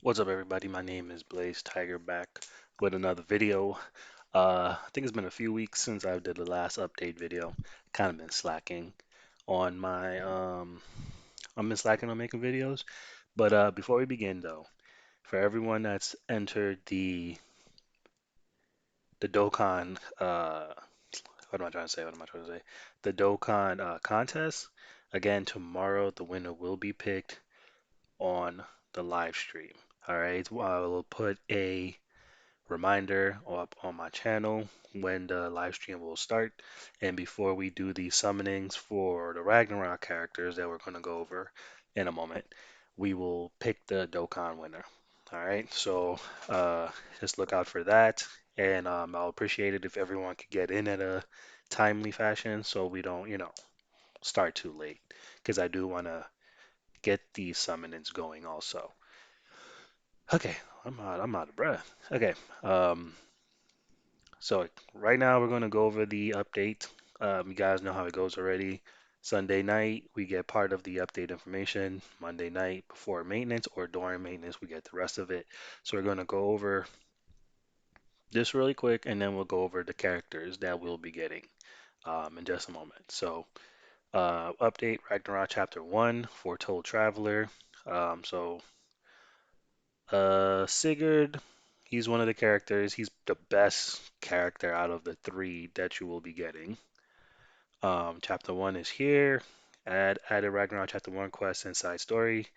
What's up, everybody? My name is Blaze Tiger back with another video. I think it's been a few weeks since I did the last update video. Kind of been slacking on my I've been slacking on making videos. But before we begin, though, for everyone that's entered the Dokkan what am I trying to say? What am I trying to say? The Dokkan contest. Again, tomorrow the winner will be picked on the live stream. All right, I will put a reminder up on my channel when the live stream will start. And before we do the summonings for the Ragnarok characters that we're going to go over in a moment, we will pick the Dokkan winner. All right, so uh, just look out for that. And I'll appreciate it if everyone could get in at a timely fashion so we don't, start too late. Because I do want to get these summonings going also. Okay, I'm out of breath. Okay, um, so right now we're going to go over the update. You guys know how it goes already. Sunday night, we get part of the update information. Monday night, before maintenance or during maintenance, we get the rest of it. So we're going to go over this really quick, and then we'll go over the characters that we'll be getting in just a moment. So, update Ragnarok Chapter 1, Foretold Traveler. So, Sigurd, he's one of the characters. He's the best character out of the three that you will be getting. Chapter 1 is here. Added Ragnarok Chapter 1 quest and side story.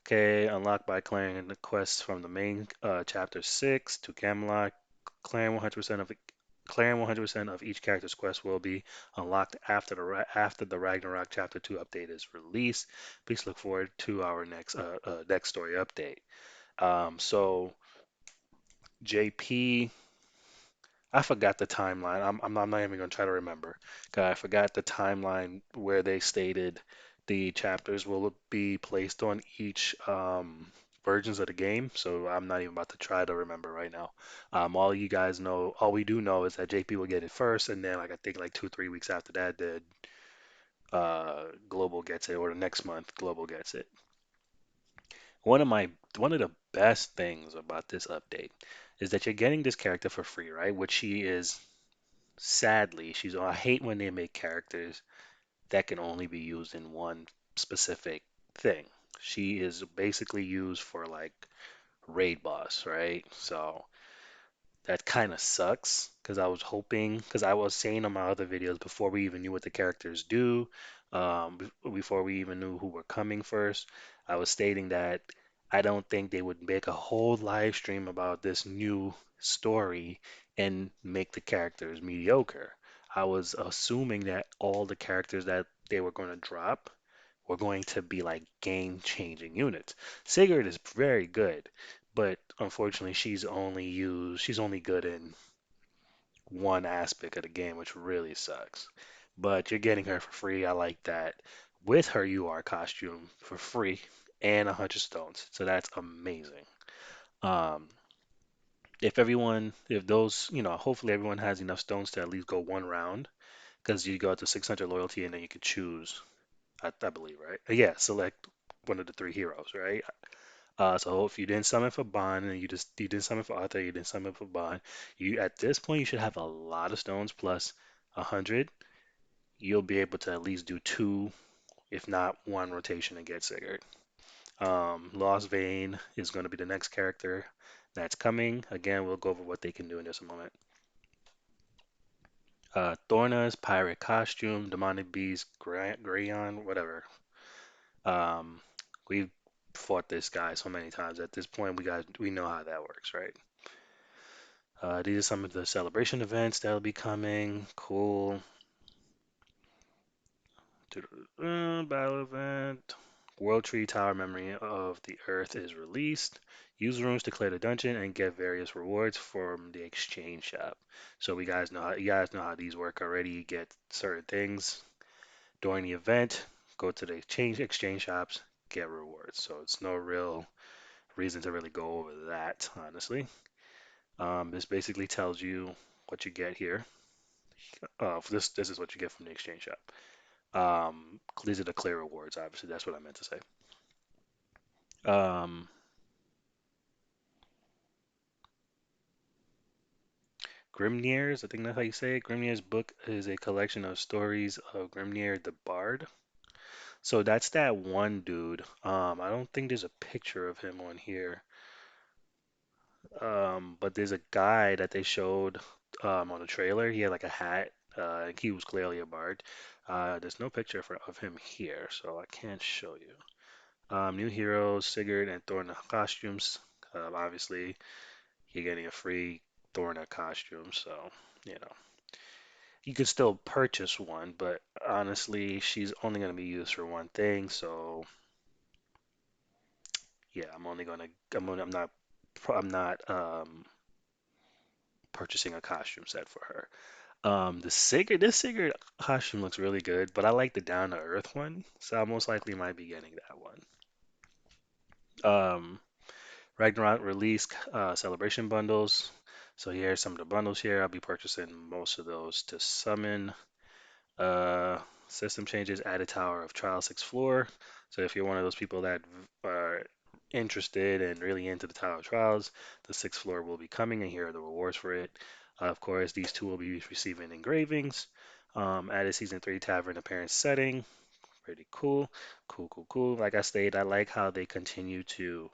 Okay, unlocked by clearing the quests from the main Chapter 6 to Camelot. Clearing 100% of Clearing 100% of each character's quest will be unlocked after the Ragnarok Chapter 2 update is released. Please look forward to our next story update. So JP, I forgot the timeline. I'm not even going to try to remember. 'Cause I forgot the timeline where they stated the chapters will be placed on each versions of the game. So I'm not even about to try to remember right now. All you guys know, all we do know is that JP will get it first, and then like I think like 2 3 weeks after that, the Global gets it, or the next month Global gets it. One of the best things about this update is that you're getting this character for free, right? Which she is. Sadly, I hate when they make characters that can only be used in one specific thing. She is basically used for like raid boss, right? So that kind of sucks because I was hoping, because I was saying on my other videos before we even knew what the characters do, before we even knew who were coming first, I was stating that I don't think they would make a whole live stream about this new story and make the characters mediocre. I was assuming that all the characters that they were going to drop were going to be like game-changing units. Sigurd is very good, but unfortunately she's only good in one aspect of the game, which really sucks. But you're getting her for free. I like that. With her UR costume for free and 100 stones. So that's amazing. Um, if those, hopefully everyone has enough stones to at least go one round, because you go to 600 loyalty and then you can choose, I believe, right? Yeah, select one of the three heroes, right? So if you didn't summon for Bond and you didn't summon for Arthur, you didn't summon for Bond, you at this point you should have a lot of stones plus 100. You'll be able to at least do two, if not one rotation and get Sigurd. Lost Vein is going to be the next character that's coming. Again, we'll go over what they can do in just a moment. Thorna's pirate costume, demonic beast, Grayon, whatever. Um, we've fought this guy so many times. At this point, we know how that works, right? These are some of the celebration events that'll be coming. Cool. Battle event. World Tree Tower Memory of the Earth is released. Use rooms to clear the dungeon and get various rewards from the exchange shop. So you guys know how these work already. You get certain things during the event. Go to the exchange shops, get rewards. So it's no real reason to really go over that, honestly. This basically tells you what you get here. This is what you get from the exchange shop. These are the clear rewards, obviously. That's what I meant to say. Um, Grimnir's, I think that's how you say it. Grimnir's book is a collection of stories of Grimnir the Bard. So that's that one dude. I don't think there's a picture of him on here. But there's a guy that they showed on the trailer. He had like a hat. He was clearly a bard. There's no picture of him here, so I can't show you. New heroes, Sigurd and Thorna costumes. Obviously, you're getting a free Thorna costume, so you know you can still purchase one, but honestly, she's only going to be used for one thing. So yeah, I'm not purchasing a costume set for her. This Sigurd costume looks really good, but I like the down to earth one, so I most likely might be getting that one. Um, Ragnarok release celebration bundles. So here's some of the bundles here. I'll be purchasing most of those to summon. Uh, System changes, added Tower of Trial 6th floor. So if you're one of those people that are interested and really into the Tower of Trials, the 6th floor will be coming, and here are the rewards for it. Of course, these two will be receiving engravings. Added Season 3 Tavern Appearance setting. Pretty cool. Cool, cool, cool. Like I stated, I like how they continue to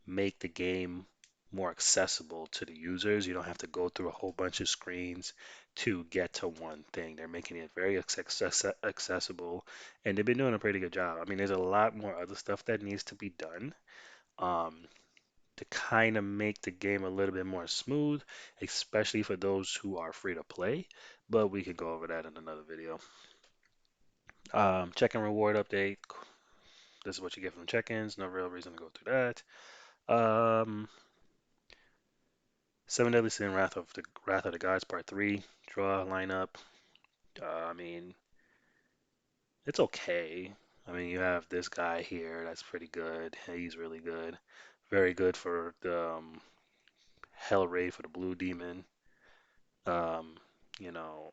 make the game more accessible to the users. You don't have to go through a whole bunch of screens to get to one thing. They're making it very accessible, and they've been doing a pretty good job. I mean, there's a lot more other stuff that needs to be done um, to kind of make the game a little bit more smooth, especially for those who are free to play. But we could go over that in another video. Check-in reward update. This is what you get from check-ins. No real reason to go through that. Seven Deadly Sin, Wrath of the Gods, Part 3. Draw lineup. I mean, it's okay. I mean, you have this guy here that's pretty good. He's really good. Very good for the Hell Ray for the Blue Demon. Um, you know,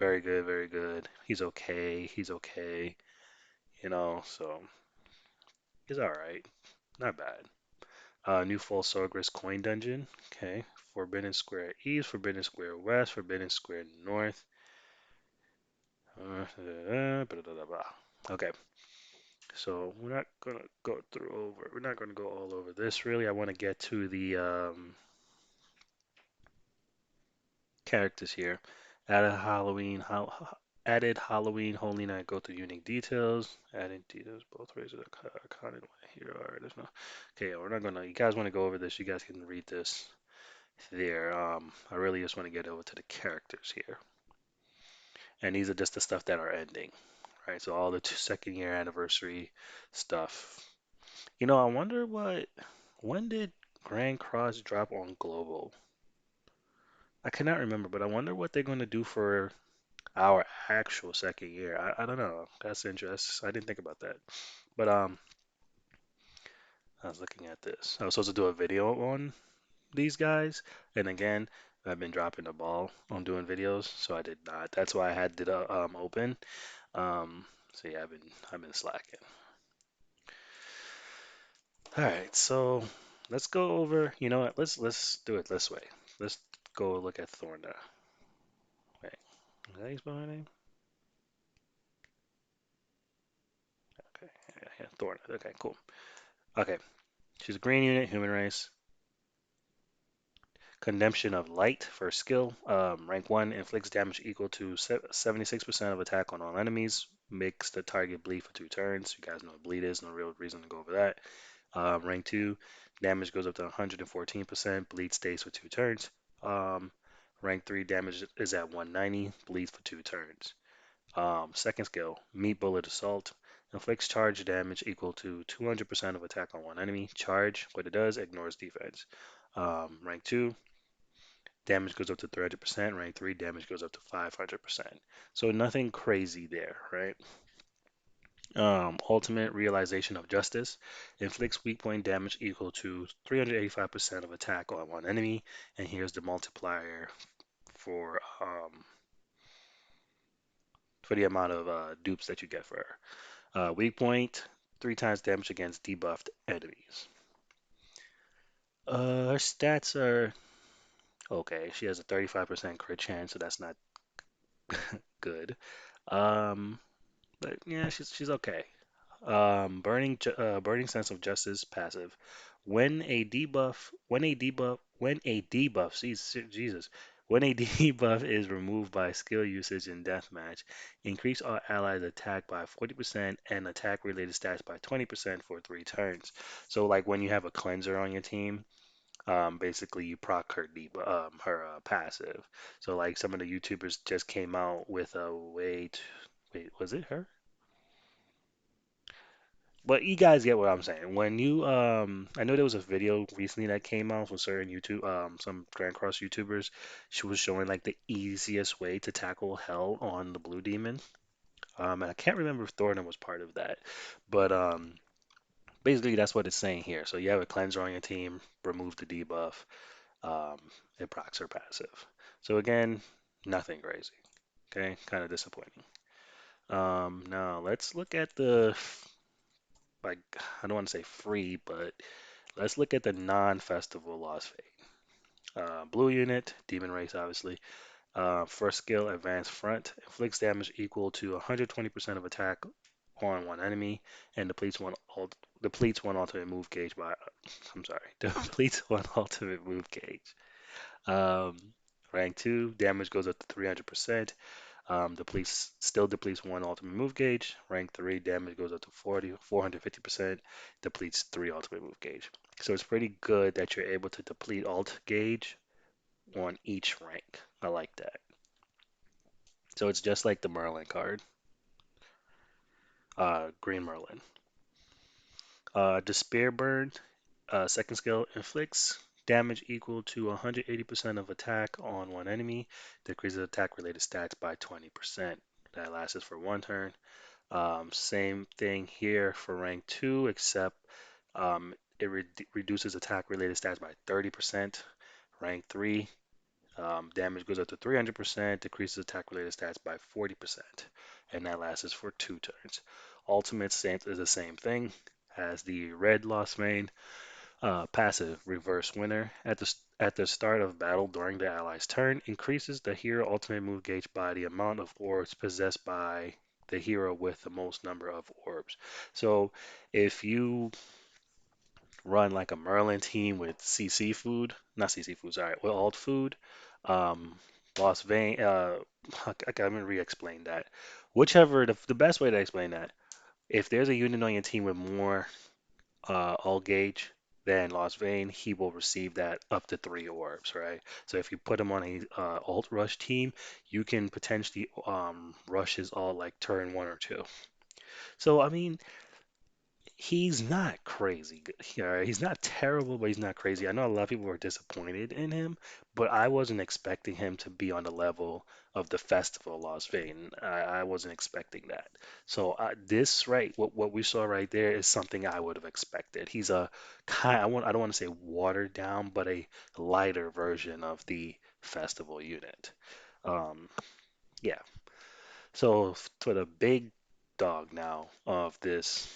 very good, very good. He's okay. He's okay. So he's all right. Not bad. New Full Sorgress Coin Dungeon. Okay. Forbidden Square East, Forbidden Square West, Forbidden Square North. Okay, so we're not gonna go all over this really. I want to get to the characters here. Added Halloween, added Halloween Holy Night. Go through unique details. Added details both ways of the iconic here are. There's no. Okay, yeah, we're not gonna. You guys want to go over this? You guys can read this there. I really just want to get over to the characters here, and these are just the stuff that are ending. Right, so all the second year anniversary stuff. I wonder when did Grand Cross drop on Global? I cannot remember, but I wonder what they're going to do for our actual second year. I don't know. That's interesting. I didn't think about that. But I was looking at this. I was supposed to do a video on these guys, and again, I've been dropping the ball on doing videos, so I did not. That's why I had it open. So yeah, I've been slacking. All right, so let's go over. You know what? Let's do it this way. Let's go look at Thorna. Wait, is that his spell name? Okay, yeah, yeah, Thorna. Okay, cool. Okay, she's a green unit, human race. Condemnation of Light for skill. Rank 1 inflicts damage equal to 76% of attack on all enemies. Makes the target bleed for 2 turns. You guys know what bleed is. No real reason to go over that. Rank 2, damage goes up to 114%. Bleed stays for 2 turns. Um, Rank 3, damage is at 190. Bleeds for 2 turns. Second skill, Meat Bullet Assault. Inflicts charge damage equal to 200% of attack on one enemy. Charge, what it does, ignores defense. Rank 2, damage goes up to 300%. Rank 3, damage goes up to 500%. So nothing crazy there, right? Ultimate Realization of Justice inflicts weak point damage equal to 385% of attack on one enemy. And here's the multiplier for the amount of dupes that you get for her. Weak point, 3 times damage against debuffed enemies. Her stats are Okay, she has a 35% crit chance, so that's not good. Um, but yeah, she's okay. Burning sense of justice passive. Jesus, when a debuff is removed by skill usage in deathmatch, increase all allies attack by 40% and attack related stats by 20% for 3 turns. So like when you have a cleanser on your team, basically you proc her her passive. So like some of the YouTubers just came out with a wait, was it her? But you guys get what I'm saying. When you I know there was a video recently that came out from certain YouTube some Grand Cross YouTubers. She was showing like the easiest way to tackle hell on the blue demon. And I can't remember if Thornton was part of that. But basically that's what it's saying here. So you have a cleanser on your team, remove the debuff, um, it procs her passive. So again, nothing crazy. Okay, kind of disappointing. Now let's look at the like I don't want to say free, but let's look at the non-festival Lost Fate. Blue unit, demon race, obviously. First skill, advanced front, inflicts damage equal to 120% of attack on one enemy, and depletes one ultimate move gauge by. I'm sorry, depletes one ultimate move gauge. Um, Rank 2, damage goes up to 300%. Still depletes one ultimate move gauge. Rank 3, damage goes up to 450%. Depletes 3 ultimate move gauge. So it's pretty good that you're able to deplete alt gauge on each rank. I like that. So it's just like the Merlin card, Green Merlin. Despair Burn, second skill, inflicts damage equal to 180% of attack on one enemy. Decreases attack related stats by 20%. That lasts for 1 turn. Same thing here for rank 2, except it reduces attack related stats by 30%. Rank 3, damage goes up to 300%, decreases attack related stats by 40%, and that lasts for 2 turns. Ultimate stance is the same thing as the red Lost Vein. Passive reverse winner at the start of battle during the ally's turn increases the hero ultimate move gauge by the amount of orbs possessed by the hero with the most number of orbs. So if you run like a Merlin team with CC food, not CC food, sorry, with alt food, um, Lost Vein, I'm gonna re-explain that. Whichever the best way to explain that, if there's a unit on your team with more all gauge, then Lost Vein, he will receive that up to 3 orbs, right? So if you put him on a alt rush team, you can potentially rush his alt like turn 1 or 2. So I mean, he's not crazy good. He's not terrible, but he's not crazy. I know a lot of people were disappointed in him, but I wasn't expecting him to be on the level of the Festival of Las Vegas. I wasn't expecting that. So this right, what we saw right there is something I would have expected. He's a I don't want to say watered down, but a lighter version of the Festival unit. Um, yeah. So for the big dog now of this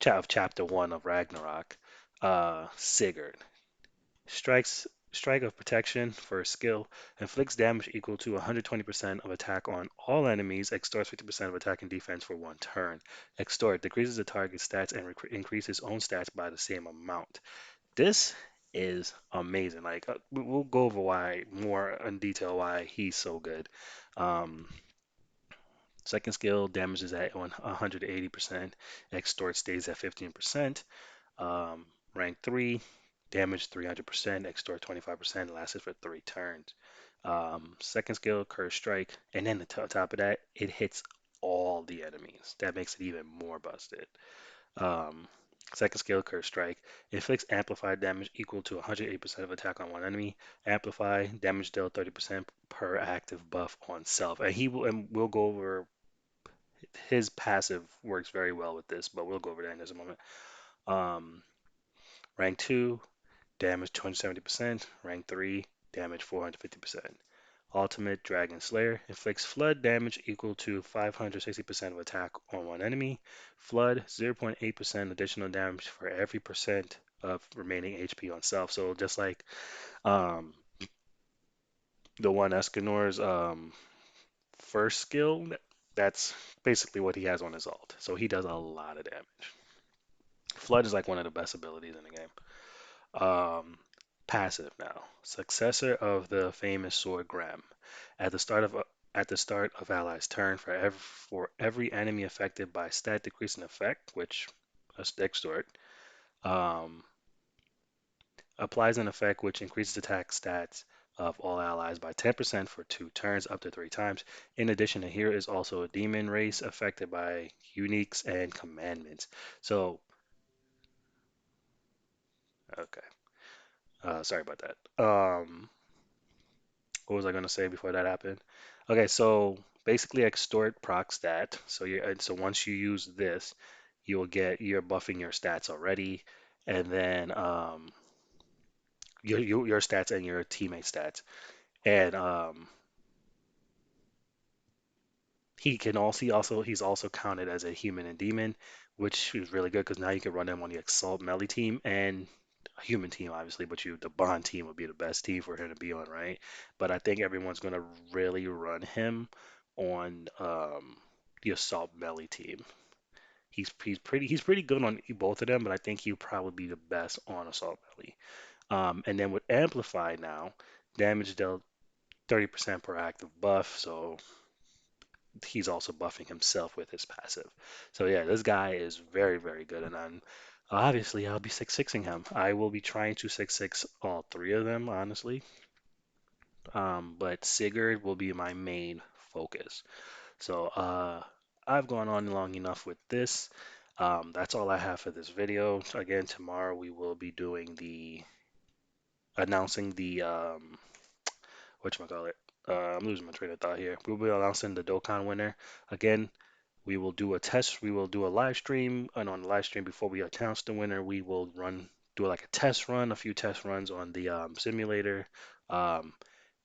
of chapter 1 of Ragnarok, Sigurd strike of protection for a skill, inflicts damage equal to 120% of attack on all enemies, extorts 50% of attack and defense for 1 turn. Extort decreases the target's stats and increases own stats by the same amount. This is amazing. Like we'll go over why more in detail why he's so good. Um, Second skill damages at 180%, extort stays at 15%. Um, Rank 3, damage 300%, extort 25%, lasted for 3 turns. Second skill, Curse Strike, and then on top of that, it hits all the enemies. That makes it even more busted. Um, Second skill, Curse Strike, inflicts amplified damage equal to 108% of attack on one enemy. Amplify, damage dealt 30% per active buff on self. And we'll go over his passive works very well with this, but we'll go over that in just a moment. Um, Rank 2, damage 270%. Rank 3, damage 450%. Ultimate Dragon Slayer inflicts flood damage equal to 560% of attack on one enemy. Flood 0.8% additional damage for every percent of remaining HP on self. So just like um, The one Escanor's first skill, that's basically what he has on his ult. So he does a lot of damage. Flood is like one of the best abilities in the game. Passive now. Successor of the famous sword Graham. At the start of ally's turn, for every enemy affected by stat decreasing effect, which is extort, um, applies an effect which increases attack stats of all allies by 10% for 2 turns up to 3 times. In addition, here is also a demon race affected by uniques and commandments. So, okay, sorry about that. What was I going to say before that happened? Okay, so basically extort proc stat. So once you use this, you're buffing your stats already, and then your stats and your teammate stats. And he's also counted as a human and demon, which is really good because now you can run him on the assault melee team and a human team, obviously, but the bond team would be the best team for him to be on, right? But I think everyone's gonna really run him on the assault melee team. He's pretty good on both of them, but I think he'll probably be the best on assault melee. And then with amplify now, damage dealt 30% per active buff, so he's also buffing himself with his passive. So yeah, this guy is very, very good, and obviously I'll be 6-6ing him. I will be trying to 6-6 all three of them, honestly. But Sigurd will be my main focus. So I've gone on long enough with this. That's all I have for this video. Again, tomorrow we will be doing the announcing the whatchamacallit. I'm losing my train of thought here. We'll be announcing the Dokkan winner. Again, we will do a test. We will do a live stream, and on the live stream before we announce the winner, we will do like a test run, a few test runs on the simulator. Um,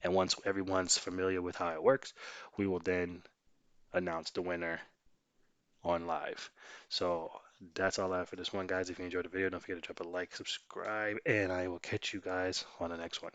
and once everyone's familiar with how it works, we will then announce the winner on live. So that's all I have for this one, guys. If you enjoyed the video, don't forget to drop a like, subscribe, and I will catch you guys on the next one.